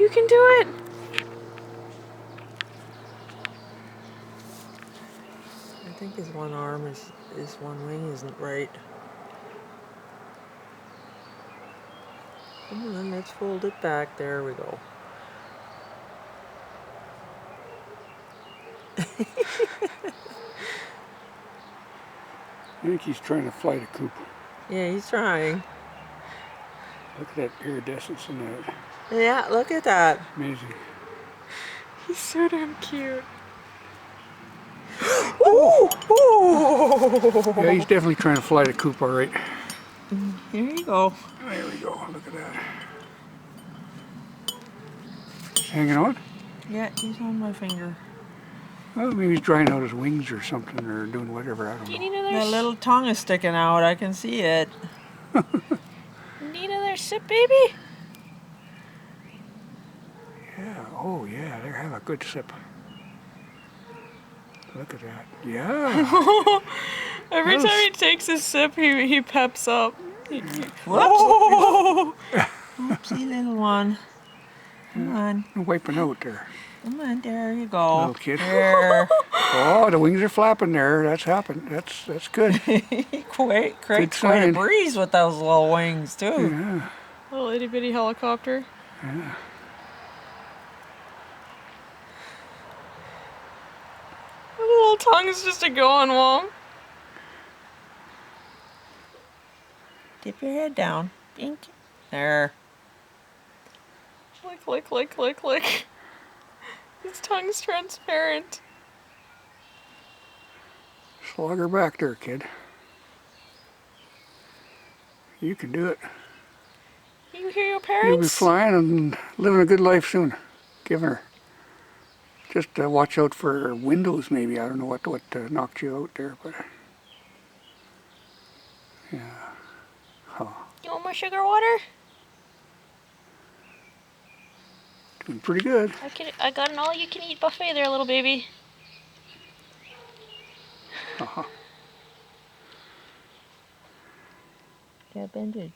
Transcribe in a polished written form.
You can do it. I think his one arm his one wing isn't right. Come on, let's fold it back. There we go. I think he's trying to fly the coop. Yeah, he's trying. Look at that iridescence in that. Yeah, look at that. Amazing. He's so damn cute. Ooh! Ooh! Yeah, he's definitely trying to fly the coop, all right. Here you go. There we go. Look at that. He's hanging on. Yeah, he's on my finger. Well, maybe he's drying out his wings or something, or doing whatever. I don't Do you know. need another? That little tongue is sticking out. I can see it. Need another sip, baby? Yeah. Oh, yeah. They have a good sip. Look at that. Yeah. Every That time was- he takes a sip, he peps up. Whoa! Oopsie, little one. Come on. Wiping out there. Come on, there you go. Little kid. There. Oh, the wings are flapping there. That's happened. That's good. Creates quite a sign. breeze with those little wings, too. Yeah. Little itty bitty helicopter. Yeah. The little tongue is just a going, Mom. Dip your head down. Bink. There. Lick, lick, lick, lick, lick. His tongue's transparent. Slog her back there, kid. You can do it. You hear your You'll be parents? flying and living a good life soon. Giving her. Just watch out for windows, maybe. I don't know what knocked you out there, but yeah. Oh, You want more sugar water? doing pretty good. I got an all-you-can-eat buffet there, little baby. Uh-huh. Yeah, Benji.